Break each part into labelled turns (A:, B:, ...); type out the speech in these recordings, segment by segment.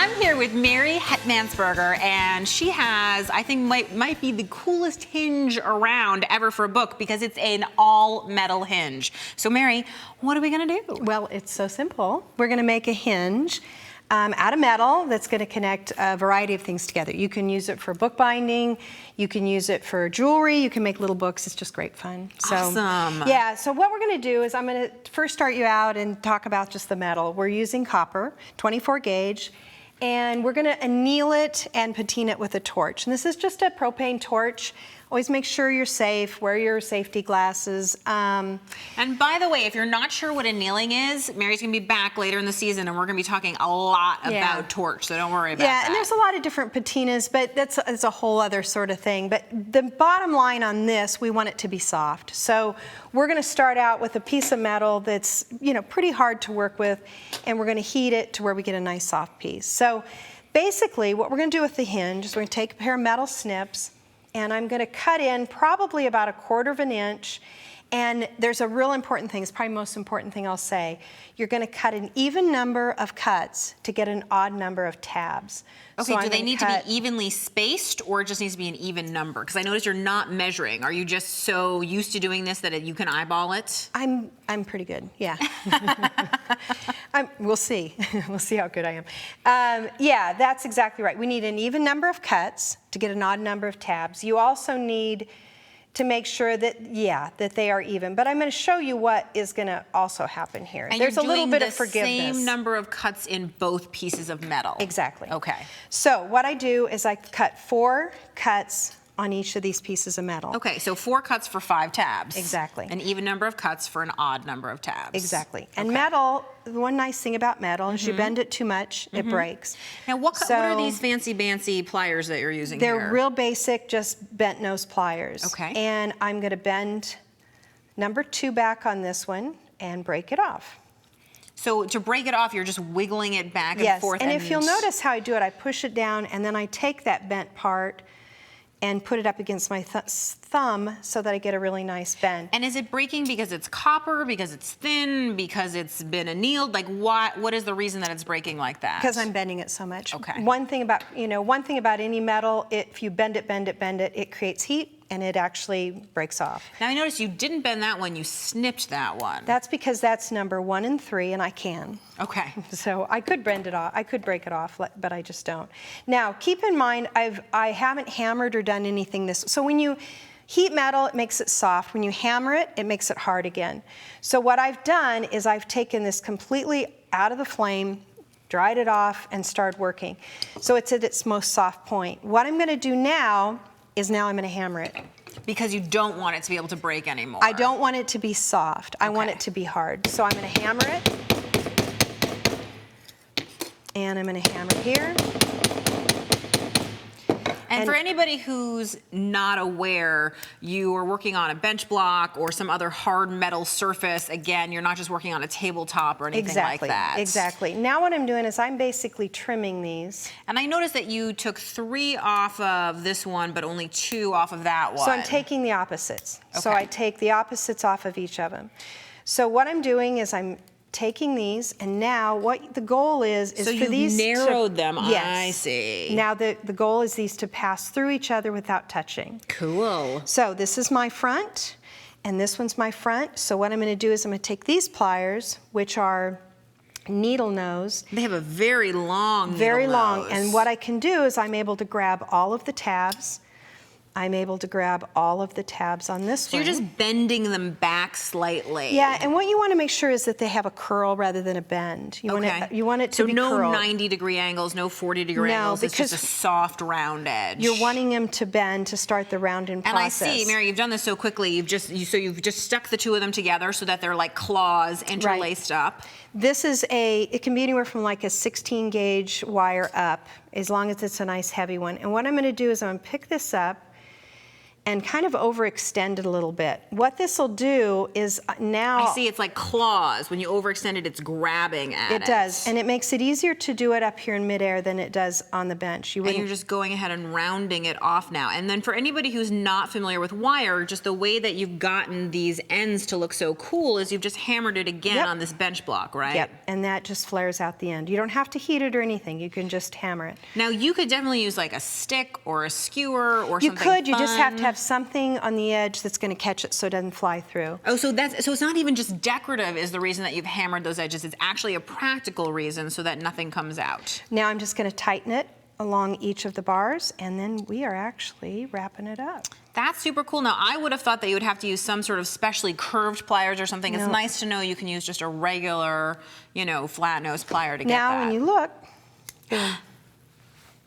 A: I'm here with Mary Hettmansperger, and she has, I think, might be the coolest hinge around ever for a book because it's an all-metal hinge. So, Mary, what are we going to do?
B: Well, it's so simple. We're going to make a hinge out of metal that's going to connect a variety of things together. You can use it for bookbinding. You can use it for jewelry. You can make little books. It's just great fun. So,
A: awesome.
B: Yeah, so what we're going to do is I'm going to first start you out and talk about just the metal. We're using copper, 24 gauge. And we're going to anneal it and patina it with a torch. And this is just a propane torch. Always make sure you're safe. Wear your safety glasses.
A: And by the way, if you're not sure what annealing is, Mary's going to be back later in the season, and we're going to be talking a lot about torch, so don't worry about that.
B: Yeah, and there's a lot of different patinas, but that's a whole other sort of thing. But the bottom line on this, we want it to be soft. So we're going to start out with a piece of metal that's, pretty hard to work with, and we're going to heat it to where we get a nice soft piece. So basically, what we're going to do with the hinge is we're going to take a pair of metal snips, and I'm going to cut in probably about 1/4 of an inch. And there's a real important thing, it's probably the most important thing I'll say. You're going to cut an even number of cuts to get an odd number of tabs.
A: Okay,
B: so
A: do they need to be evenly spaced, or it just needs to be an even number? Because I notice you're not measuring. Are you just so used to doing this that you can eyeball it?
B: I'm pretty good, yeah. We'll see. We'll see how good I am. Yeah, that's exactly right. We need an even number of cuts to get an odd number of tabs. You also need to make sure that, that they are even. But I'm going to show you what is going to also happen here.
A: And
B: there's a little bit of
A: the
B: forgiveness.
A: Same number of cuts in both pieces of metal.
B: Exactly.
A: Okay.
B: So what I do is I cut 4 cuts on each of these pieces of metal.
A: Okay, so 4 cuts for 5 tabs.
B: Exactly.
A: An even number of cuts for an odd number of tabs.
B: Exactly. And metal, the one nice thing about metal is you bend it too much, it breaks.
A: Now, what are these fancy pliers that you're using here?
B: They're real basic, just bent nose pliers.
A: Okay.
B: And I'm going to bend number 2 back on this one and break it off.
A: So to break it off, you're just wiggling it back and forth.
B: And if you'll notice how I do it, I push it down and then I take that bent part and put it up against my thumb so that I get a really nice bend.
A: And is it breaking because it's copper, because it's thin, because it's been annealed? Like what is the reason that it's breaking like that?
B: Because I'm bending it so much.
A: Okay.
B: One thing about any metal, if you bend it, it creates heat and it actually breaks off.
A: Now I noticed you didn't bend that one, you snipped that one.
B: That's because that's number 1 and 3 and I can.
A: Okay.
B: So I could bend it off, I could break it off, but I just don't. Now keep in mind, I haven't hammered or done anything this, so when you heat metal, it makes it soft. When you hammer it, it makes it hard again. So what I've done is I've taken this completely out of the flame, dried it off, and started working. So it's at its most soft point. What I'm gonna do now I'm gonna hammer it.
A: Because you don't want it to be able to break anymore.
B: I don't want it to be soft. I want it to be hard. So I'm gonna hammer it. And I'm gonna hammer here.
A: And for anybody who's not aware, you are working on a bench block or some other hard metal surface. Again, you're not just working on a tabletop or anything like that.
B: Exactly. Now what I'm doing is I'm basically trimming these.
A: And I noticed that you took 3 off of this one, but only 2 off of that one.
B: So I'm taking the opposites.
A: Okay.
B: So I take the opposites off of each of them. So what I'm doing is I'm taking these, and now what the goal is for these
A: to... So you narrowed them,
B: yes.
A: I see.
B: Now the goal is these to pass through each other without touching.
A: Cool.
B: So this is my front, and this one's my front. So what I'm gonna do is I'm gonna take these pliers, which are needle nose.
A: They have a very long needle
B: Very long,
A: nose.
B: and what I can do is I'm able to grab all of the tabs. I'm able to grab all of the tabs on this one.
A: So you're just bending them back slightly.
B: Yeah, and what you want to make sure is that they have a curl rather than a bend. You want it to be curled.
A: So no 90-degree angles, no 40-degree angles. It's just a soft round edge.
B: You're wanting them to bend to start the rounding process.
A: And I see, Mary, you've done this so quickly. You've just stuck the 2 of them together so that they're like claws interlaced up.
B: This is it can be anywhere from like a 16 gauge wire up, as long as it's a nice heavy one. And what I'm going to do is I'm going to pick this up, and kind of overextend it a little bit. What this will do is now...
A: I see it's like claws. When you overextend it, it's grabbing at it.
B: It does, and it makes it easier to do it up here in midair than it does on the bench.
A: And you're just going ahead and rounding it off now. And then for anybody who's not familiar with wire, just the way that you've gotten these ends to look so cool is you've just hammered it again on this bench block, right?
B: Yep, and that just flares out the end. You don't have to heat it or anything. You can just hammer it.
A: Now, you could definitely use like a stick or a skewer or
B: you
A: something
B: could. You just have to
A: fun.
B: have something on the edge that's going to catch it so it doesn't fly through.
A: Oh, so it's not even just decorative is the reason that you've hammered those edges. It's actually a practical reason so that nothing comes out.
B: Now I'm just going to tighten it along each of the bars, and then we are actually wrapping it up.
A: That's super cool. Now, I would have thought that you would have to use some sort of specially curved pliers or something.
B: No.
A: It's nice to know you can use just a regular, you know, flat nose plier to get that.
B: Now, when you look, boom.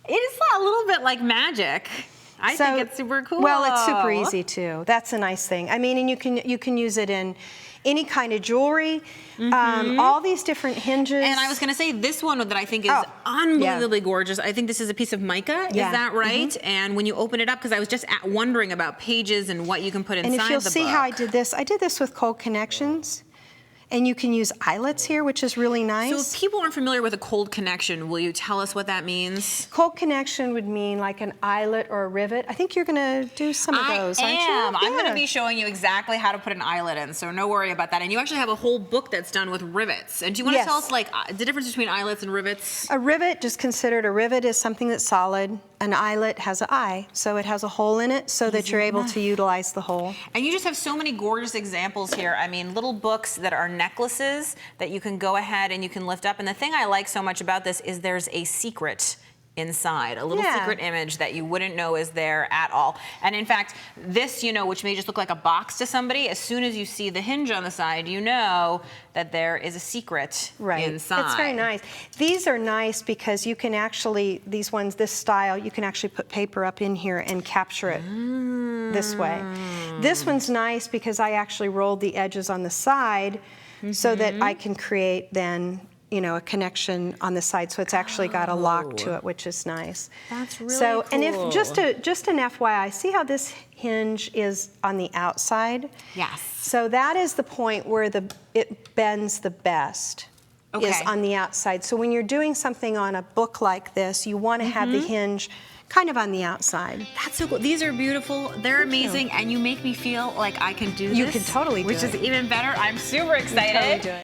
A: It is a little bit like magic. I think it's super cool.
B: Well, it's super easy too. That's a nice thing. I mean, and you can use it in any kind of jewelry, all these different hinges.
A: And I was going to say this one that I think is unbelievably gorgeous. I think this is a piece of mica.
B: Yeah.
A: Is that right? And when you open it up, because I was just wondering about pages and what you can put inside the book.
B: And if you'll see how I did this with cold connections. And you can use eyelets here, which is really nice.
A: So if people aren't familiar with a cold connection, will you tell us what that means?
B: Cold connection would mean like an eyelet or a rivet. I think you're going to do some of those, aren't you?
A: I'm going to
B: Yeah.
A: be showing you exactly how to put an eyelet in, so no worry about that. And you actually have a whole book that's done with rivets. And do you want to tell us like the difference between eyelets and rivets?
B: A rivet, just considered a rivet is something that's solid. An eyelet has an eye, so it has a hole in it so that you're able to utilize the hole.
A: And you just have so many gorgeous examples here. I mean, little books that are necklaces that you can go ahead and you can lift up. And the thing I like so much about this is there's a secret inside, a little secret image that you wouldn't know is there at all. And in fact, this, you know, which may just look like a box to somebody, as soon as you see the hinge on the side, you know that there is a secret inside.
B: It's very nice. These are nice because you can actually, these ones, this style, you can actually put paper up in here and capture it this way. This one's nice because I actually rolled the edges on the side so that I can create then, you know, a connection on the side, so it's actually got a lock to it, which is nice.
A: That's really
B: cool. And if just an FYI, see how this hinge is on the outside?
A: Yes.
B: So that is the point where it bends the best. Is on the outside. So when you're doing something on a book like this, you want to have the hinge kind of on the the
A: That's so cool. These are beautiful. They're amazing, and you make me feel like I can do this.
B: You can totally do it.
A: Which is even better. I'm super excited.
B: You can totally do it.